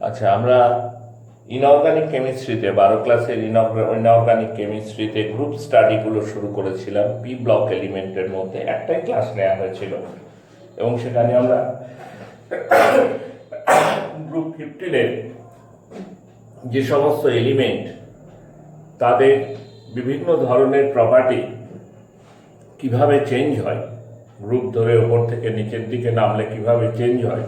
আচ্ছা, আমরা ইনঅর্গানিক কেমিস্ট্রিতে 12 ক্লাসের ইনঅর্গানিক কেমিস্ট্রিতে গ্রুপ স্টাডিগুলো শুরু করেছিলাম। পি ব্লক এলিমেন্টের মধ্যে একটাই ক্লাস নেওয়া হয়েছিল এবং সেখানে আমরা গ্রুপ 15-এর যে সমস্ত এলিমেন্ট তাদের বিভিন্ন ধরনের প্রপার্টি কিভাবে চেঞ্জ হয়, গ্রুপ ধরে ওপর থেকে নিচের দিকে নামলে কিভাবে চেঞ্জ হয়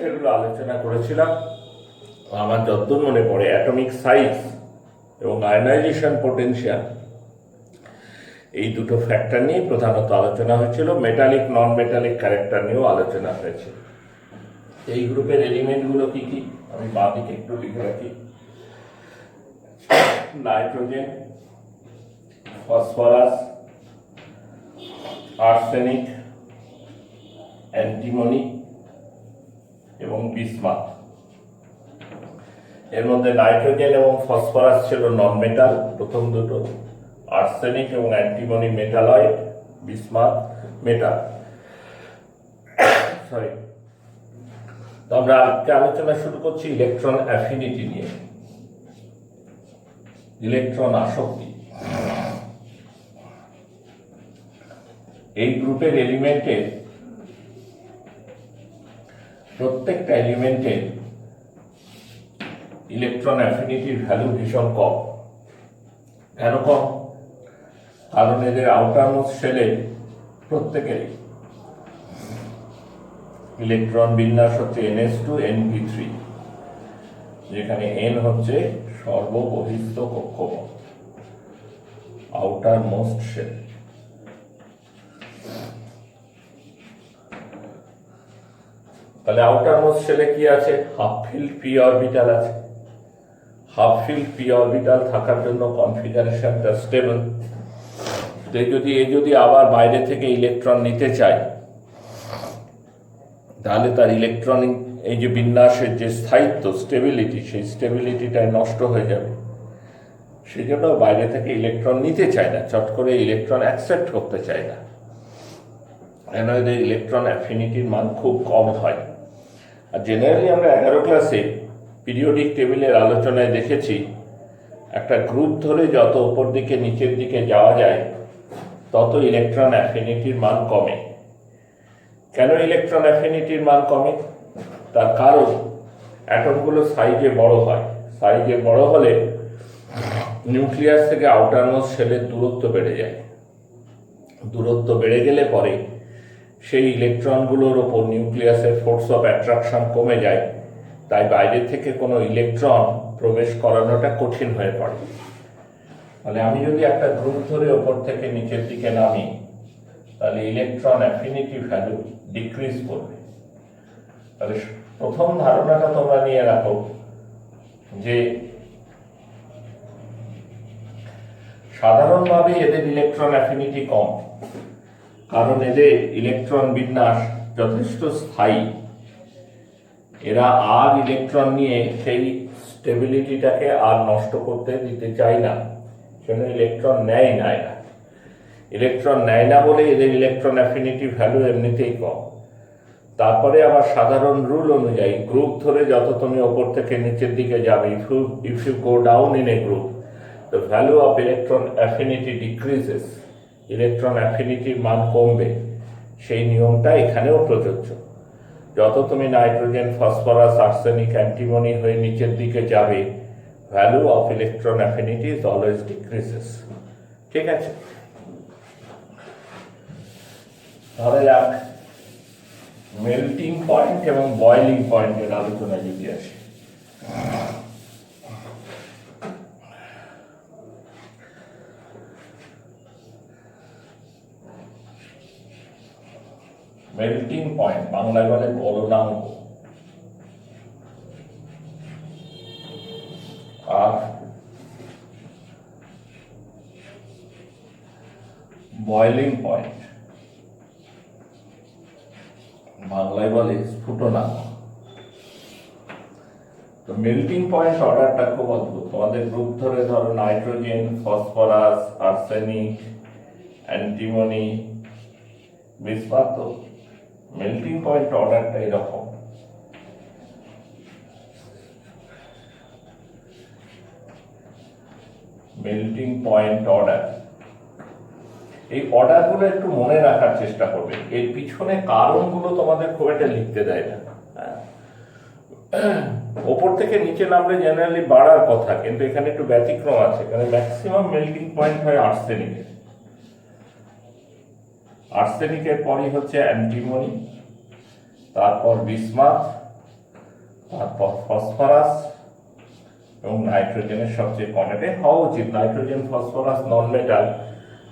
সেগুলো আলোচনা করেছিলাম। আমার যতদূর মনে পড়ে অ্যাটমিক সাইজ এবং আয়নাইজেশন পোটেনশিয়াল এই দুটো ফ্যাক্টর নিয়ে প্রধানত আলোচনা হয়েছিল। মেটালিক নন মেটালিক ক্যারেক্টার নিয়েও আলোচনা হয়েছিল। এই গ্রুপের এলিমেন্টগুলো কি কি আমি বাঁদিকে একটু লিখে রাখি। নাইট্রোজেন, ফসফরাস, আর্সেনিক, অ্যান্টিমনি এবং বিসমাথ। এর মধ্যে নাইট্রোজেন এবং ফসফরাস ছিল নন মেটাল, প্রথম দুটো। আর্সেনিক এবং antimony metalloid, bismuth metal. Sorry, তো আমরা আজকে আলোচনা শুরু করছি ইলেকট্রন অ্যাফিনিটি নিয়ে, ইলেকট্রন আসক্তি। এই গ্রুপের এলিমেন্টের প্রত্যেকটা এলিমেন্টের ইলেকট্রন অ্যাফিনিটির ভ্যালু ভীষণ কম। কেন কম? কারণ এদের আউটারমোস্ট শেলে প্রত্যেকেরই ইলেকট্রন বিন্যাস হচ্ছে NS2 NP3, যেখানে N হচ্ছে সর্ববহিস্থ কক্ষপথ, আউটারমোস্ট শেল। তাহলে আউটারমোস্ট শেলে কি আছে? হাফ ফিল্ড পি অরবিটাল আছে। হাফ ফিল্ড পি অরবিটাল থাকার জন্য কনফিগারেশনটা স্টেবল। যদি আবার বাইরে থেকে ইলেকট্রন নিতে চায়, তাহলে তার ইলেকট্রনিক এই যে বিন্যাসের যে স্থায়িত্ব, স্টেবিলিটি, সেই স্টেবিলিটিটাই নষ্ট হয়ে যাবে। সেই জন্য বাইরে থেকে ইলেকট্রন নিতে চায় না, চট করে ইলেকট্রন অ্যাকসেপ্ট করতে চায় না। কেন? এদের ইলেকট্রন অ্যাফিনিটির মান খুব কম হয়। আর জেনারেলি আমরা 11 ক্লাসে পিরিয়ডিক টেবিলের আলোচনায় দেখেছি, একটা গ্রুপ ধরে যত উপর দিকে নিচের দিকে যাওয়া যায় তত ইলেকট্রন অ্যাফিনিটির মান কমে। কেন ইলেকট্রন অ্যাফিনিটির মান কমে? তার কারণ অ্যাটমগুলো সাইজে বড় হয়। সাইজে বড় হলে নিউক্লিয়াস থেকে আউটারমোস্ট শেলের দূরত্ব বেড়ে যায়। দূরত্ব বেড়ে গেলে পরে সেই ইলেকট্রনগুলোর ওপর নিউক্লিয়াসের ফোর্স অফ অ্যাট্রাকশন কমে যায়। তাই বাইরে থেকে কোনো ইলেকট্রন প্রবেশ করানোটা কঠিন হয়ে পড়ে। তাহলে আমি যদি একটা গ্রুপ ধরে ওপর থেকে নিচের দিকে নামি, তাহলে ইলেকট্রন অ্যাফিনিটি ভ্যালু ডিক্রিজ করবে। তাহলে প্রথম ধারণাটা তোমরা নিয়ে রাখো যে সাধারণভাবে এদের ইলেকট্রন অ্যাফিনিটি কম, কারণ এদের ইলেকট্রন বিন্যাস যথেষ্ট স্থায়ী। এরা আর ইলেকট্রন নিয়ে সেই স্টেবিলিটিটাকে আর নষ্ট করতে দিতে চায় না, সেজন্য ইলেকট্রন নেয় না। ইলেকট্রন নেয় না বলে এদের ইলেকট্রন অ্যাফিনিটি ভ্যালু এমনিতেই কম। তারপরে আবার সাধারণ রুল অনুযায়ী গ্রুপ ধরে যত তুমি ওপর থেকে নিচের দিকে যাবে, if you go down in a group, the value of electron affinity decreases, electron অ্যাফিনিটির মান কমবে। সেই নিয়মটা এখানেও প্রযোজ্য। যত তুমি নাইট্রোজেন, ফসফরাস, আর্সেনিক, অ্যান্টিমনি হয়ে নিচের দিকে যাবে, value of electron affinity is always decreases. ঠিক আছে? ধরা যাক মেল্টিং পয়েন্ট এবং বয়েলিং পয়েন্টের আলোচনা যদি আসে। মেল্টিং পয়েন্ট বাংলায় বলে গলনাঙ্ক, আর বয়েলিং পয়েন্ট বাংলায় বলে স্ফুটনাঙ্ক। তো মেল্টিং পয়েন্ট অর্ডারটা খুব অদ্ভুত। তোমাদের গ্রুপ ধরে ধরো nitrogen, phosphorus, arsenic, antimony, bismuth. Melting point অর্ডারটা এরকম। Melting point order. এই অর্ডারগুলো একটু মনে রাখার চেষ্টা করবে, এর পিছনে কারণগুলো তোমাদের খুব একটা লিখতে দেয় না। ওপর থেকে নিচে নামলে জেনারেলি বাড়ার কথা, কিন্তু এখানে একটু ব্যতিক্রম আছে, এখানে ম্যাক্সিমাম মেল্টিং পয়েন্ট হয় আর্সেনিকের। আর্সেনিকের পরই হচ্ছে অ্যান্টিমনি, তারপর বিসমাথ, তারপর ফসফরাস এবং নাইট্রোজেনের সবচেয়ে কম। এটাই হওয়া উচিত, নাইট্রোজেন ফসফরাস নন মেটাল,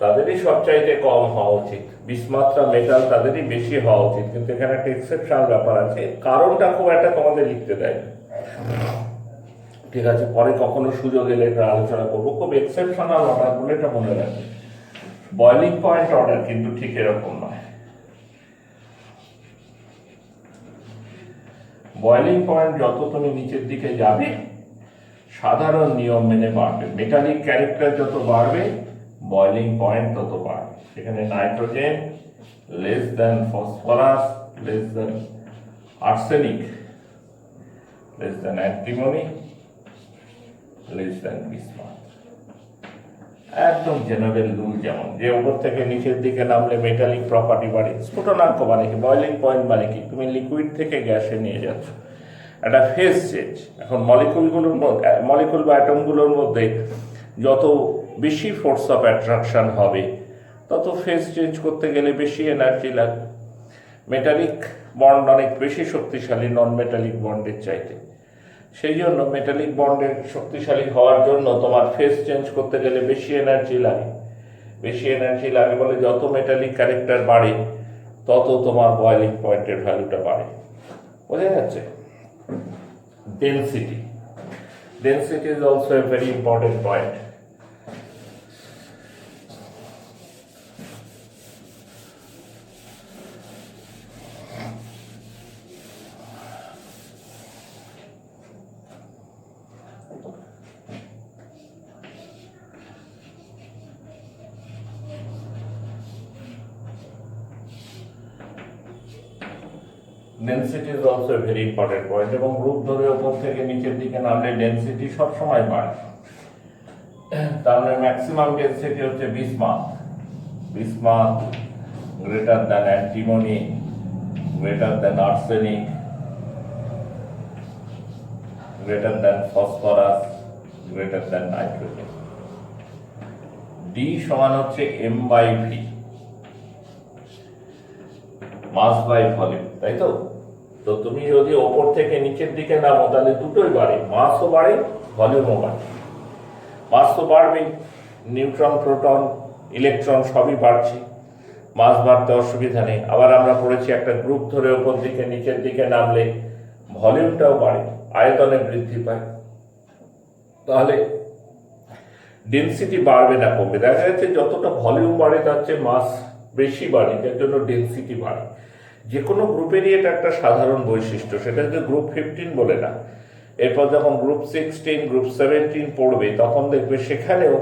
তাদেরই সবচাইতে কম হওয়া উচিত। বিসমাত্রা মেটাল তাদেরই বেশি হওয়া উচিত, কিন্তু এখানে একটা এক্সেপশনাল ব্যাপার আছে, কারণটা খুব একটা তোমাদের লিখতে দেয়। ঠিক আছে, পরে কখনো সুযোগ এলে এটা আলোচনা করবো। খুব এক্সেপশনাল অর্ডার বলে এটা মনে রাখবে। বয়লিং পয়েন্ট অর্ডার কিন্তু ঠিক এরকম নয়। বয়লিং পয়েন্ট যত তুমি নিচের দিকে যাবে সাধারণ নিয়ম মেনে বাড়বে, মেটালিক ক্যারেক্টার যত বাড়বে বয়লিং পয়েন্ট তত বাড়বে। সেখানে nitrogen less than phosphorus, less than arsenic, less than antimony, less than bismuth. একদম জেনারেল রুল, যেমন যে উপর থেকে নিচের দিকে নামলে মেটালিক প্রপার্টি বাড়ে। স্ফুটনাঙ্ক মানে কি, বয়লিং পয়েন্ট মানে কি, তুমি লিকুইড থেকে গ্যাসে নিয়ে যাচ্ছ, একটা ফেজ চেঞ্জ। এখন মলিকুল বা অ্যাটমগুলোর মধ্যে যত বেশি ফোর্স অফ অ্যাট্রাকশন হবে তত ফেজ চেঞ্জ করতে গেলে বেশি এনার্জি লাগবে। মেটালিক বন্ড অনেক বেশি শক্তিশালী নন মেটালিক বন্ডের চাইতে, সেই জন্য মেটালিক বন্ডের শক্তিশালী হওয়ার জন্য তোমার ফেজ চেঞ্জ করতে গেলে বেশি এনার্জি লাগে। বেশি এনার্জি লাগে বলে যত মেটালিক ক্যারেক্টার বাড়ে তত তোমার বয়লিং পয়েন্টের ভ্যালুটা বাড়ে। বোঝা যাচ্ছে? Density, density is also a very important point. Density is also a very important point. এবং গ্রুপ ধরে ওপর থেকে নিচের দিকে নামলে ডেন্সিটি সবসময় বাড়ে। তার মানে ম্যাক্সিমাম ডেন্সিটি হচ্ছে bismuth, bismuth greater than antimony, greater than arsenic, greater than phosphorus, greater than nitrogen. D সমান হচ্ছে M by V, mass by volume, তাই তো? তো তুমি যদি ওপর থেকে নিচের দিকে নামো তাহলে দুটোই বাড়ে, মাসও বাড়ে ভলিউমও বাড়ে। মাস তো বাড়বেই, নিউট্রন প্রোটন ইলেকট্রন সবই বাড়ছে, মাস বাড়তে অসুবিধা নেই। আবার আমরা পড়েছি একটা গ্রুপ ধরে ওপর দিকে নিচের দিকে নামলে ভলিউমটাও বাড়ে, আয়তনে বৃদ্ধি পায়। তাহলে ডেন্সিটি বাড়বে না কমবে? দেখা যাচ্ছে যতটা ভলিউম বাড়ে তার চেয়ে মাস বেশি বাড়ে, যার জন্য ডেন্সিটি বাড়ে। যে কোনো গ্রুপেরই এটা একটা সাধারণ বৈশিষ্ট্য, সেটা যদি গ্রুপ 15 বলে না, এরপর যখন গ্রুপ 16 গ্রুপ 17 পড়বে তখন দেখবে সেখানেও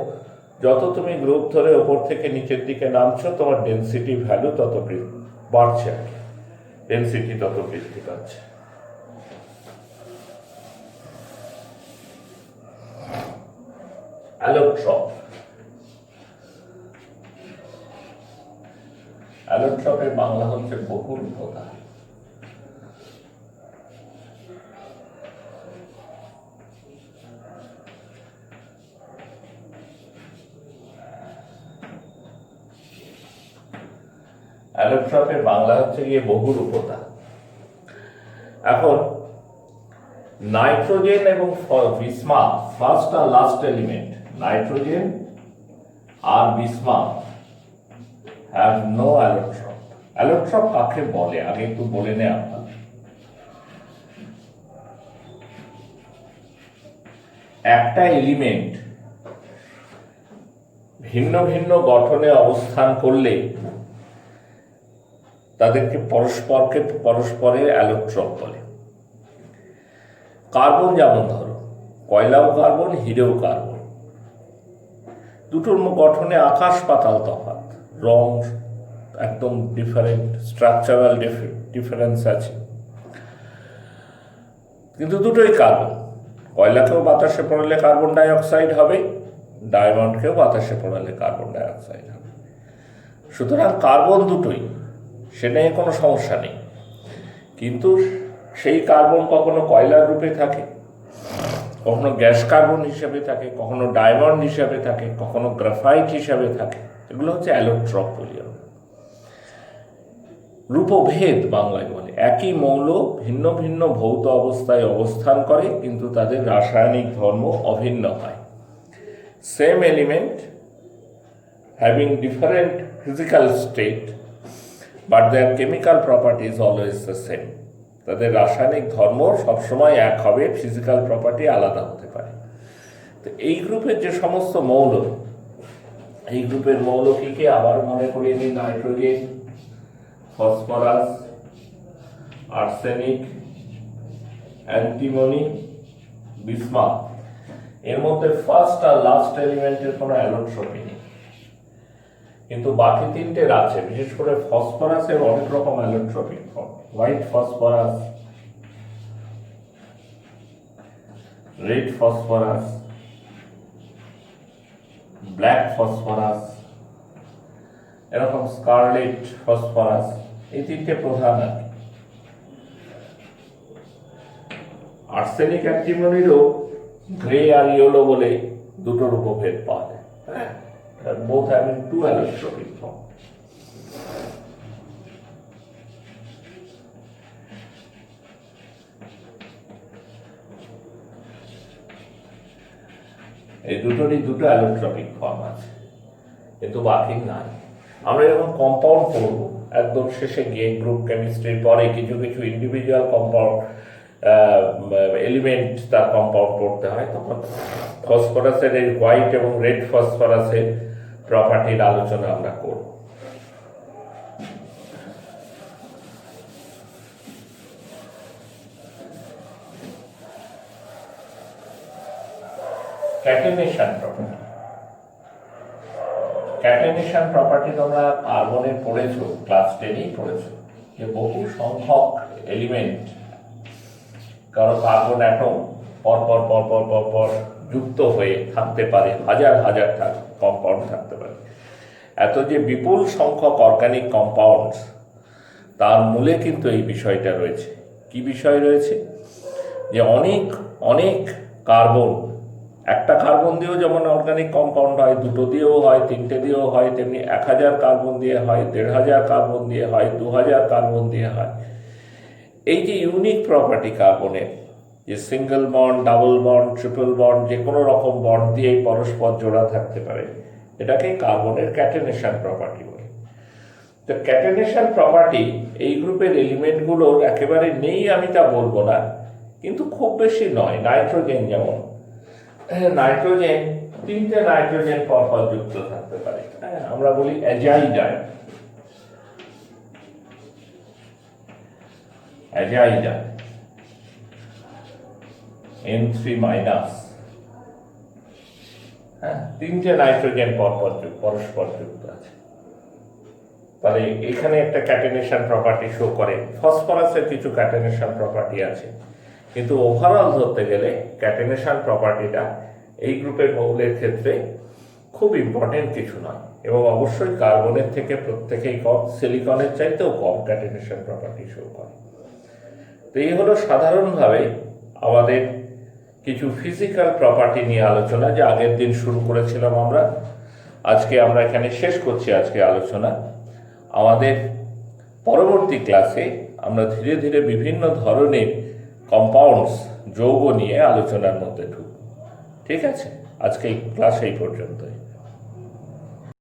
যত তুমি গ্রুপ ধরে ওপর থেকে নিচের দিকে নামছো তোমার ডেন্সিটি ভ্যালু তত বাড়ছে, আর কি ডেন্সিটি তত বৃদ্ধি পাচ্ছে। অ্যালোট্রপ, অ্যালোট্রপের বাংলা হচ্ছে বহুরূপতা। অ্যালোট্রপের বাংলা হচ্ছে গিয়ে বহুরূপতা। এখন নাইট্রোজেন এবং বিসমাথ, ফার্স্ট আর লাস্ট এলিমেন্ট, নাইট্রোজেন আর bismuth have no allotrope. Allotrope কাকে বলে আগে একটু বলে নে আপনার। একটা এলিমেন্ট ভিন্ন ভিন্ন গঠনে অবস্থান করলে তাদেরকে পরস্পরের অ্যালোট্রপ বলে। কার্বন যেমন ধরো, কয়লাও কার্বন, হিরেও কার্বন, দুটোর গঠনে আকাশ পাতাল তফাৎ, রং একদম ডিফারেন্ট, স্ট্রাকচারাল ডিফারেন্স আছে, কিন্তু দুটোই কার্বন। কয়লাকেও বাতাসে পড়লে কার্বন ডাই অক্সাইড হবে, ডায়মন্ডকেও বাতাসে পোড়ালে কার্বন ডাইঅক্সাইড হবে। সুতরাং কার্বন দুটোই, সে নিয়ে কোনো সমস্যা নেই। কিন্তু সেই কার্বন কখনো কয়লার রূপে থাকে, কখনো গ্যাস কার্বন হিসেবে থাকে, কখনো ডায়মন্ড হিসাবে থাকে, কখনো গ্রাফাইট হিসাবে থাকে। এগুলো হচ্ছে অ্যালোট্রপ বলি আমরা। রূপভেদ বাংলায় বলে, একই মৌল ভিন্ন ভিন্ন ভৌত অবস্থায় অবস্থান করে, কিন্তু তাদের রাসায়নিক ধর্ম অভিন্ন হয়। Same element having different physical state but their chemical property is always the same. তাদের রাসায়নিক ধর্ম সবসময় এক হবে, ফিজিক্যাল প্রপার্টি আলাদা হতে পারে। তো এই গ্রুপের যে সমস্ত মৌল, এই গ্রুপের মৌল কি কি আবার মনে করিয়ে দিই, nitrogen, phosphorus, arsenic, antimony, bismuth. এর মধ্যে ফার্স্ট আর লাস্ট এলিমেন্টের কোনো অ্যালোট্রপি নেই, কিন্তু বাকি তিনটের আছে। বিশেষ করে ফসফরাসের অনেক রকম allotropic form, white phosphorus, red phosphorus, black phosphorus, এরকম স্কারলেট ফসফরাস, এই তিনটে প্রধান আর কি। আর্সেনিক অ্যান্টিমনিরও গ্রে আর ইয়েলো বলে দুটো রূপভেদ পাওয়া যায়। both having two allotropic form. এই দুটোরই দুটো অ্যালোট্রপিক ফর্ম আছে, কিন্তু বাকি নাই। আমরা যখন কম্পাউন্ড পড়ব, একদম শেষে গিয়ে গ্রুপ কেমিস্ট্রির পরে কিছু কিছু ইন্ডিভিজুয়াল কম্পাউন্ড এলিমেন্ট তার কম্পাউন্ড পড়তে হয়, তখন ফসফরাসের এই হোয়াইট এবং রেড ফসফরাসের প্রপার্টির আলোচনা আমরা করব। ক্যাটেনেশন প্রপার্টি। ক্যাটেনেশন প্রপার্টি তোমরা কার্বনের পড়েছো, ক্লাস 10-এই পড়েছো, যে বহু সংখ্যক এলিমেন্ট, কারো কার্বন অ্যাটম পরপর পরপর পরপর যুক্ত হয়ে থাকতে পারে, হাজার হাজার কম্পাউন্ড থাকতে পারে। এত যে বিপুল সংখ্যক অর্গানিক কম্পাউন্ডস, তার মূলে কিন্তু এই বিষয়টা রয়েছে। কি বিষয় রয়েছে? যে অনেক অনেক কার্বন, একটা কার্বন দিয়েও যেমন অর্গানিক কম্পাউন্ড হয়, দুটো দিয়েও হয়, তিনটে দিয়েও হয়, তেমনি 1000 কার্বন দিয়ে হয়, 1500 কার্বন দিয়ে হয়, 2000 কার্বন দিয়ে হয়। এই যে ইউনিক প্রপার্টি কার্বনের, যে single bond, double bond, triple bond, যে কোনো রকম বন্ড দিয়েই পরস্পর জোড়া থাকতে পারে, এটাকে কার্বনের ক্যাটেনেশন প্রপার্টি বলে। তো ক্যাটেনেশন প্রপার্টি এই গ্রুপের এলিমেন্টগুলোর একেবারে নেই আমি তা বলবো না, কিন্তু খুব বেশি নয়। নাইট্রোজেন যেমন, নাইট্রোজেন, 3টে নাইট্রোজেন পরপর যুক্ত থাকতে পারে। আমরা বলি অ্যাজাইডাইন, অ্যাজাইডাইন N3-, 3টে নাইট্রোজেন পরস্পর যুক্ত আছে। তাহলে এখানে একটা ক্যাটেনেশন প্রপার্টি শো করে। ফসফরাসের কিছু ক্যাটেনেশন প্রপার্টি আছে, কিন্তু ওভারঅল ধরতে গেলে ক্যাটেনেশন প্রপার্টিটা এই গ্রুপের মৌলের ক্ষেত্রে খুব ইম্পর্টেন্ট কিছু নয়, এবং অবশ্যই কার্বনের থেকে প্রত্যেকেই কম, সিলিকনের চাইতেও কম ক্যাটেনেশন প্রপার্টি শো করে। তো এই হলো সাধারণভাবে আমাদের কিছু ফিজিক্যাল প্রপার্টি নিয়ে আলোচনা, যে আগের দিন শুরু করেছিলাম আমরা। আজকে আমরা এখানে শেষ করছি আজকে আলোচনা। আমাদের পরবর্তী ক্লাসে আমরা ধীরে ধীরে বিভিন্ন ধরনের কম্পাউন্ডস, যৌগ নিয়ে আলোচনার মধ্যে ঢুকব। ঠিক আছে, আজকে এই ক্লাস এই পর্যন্তই।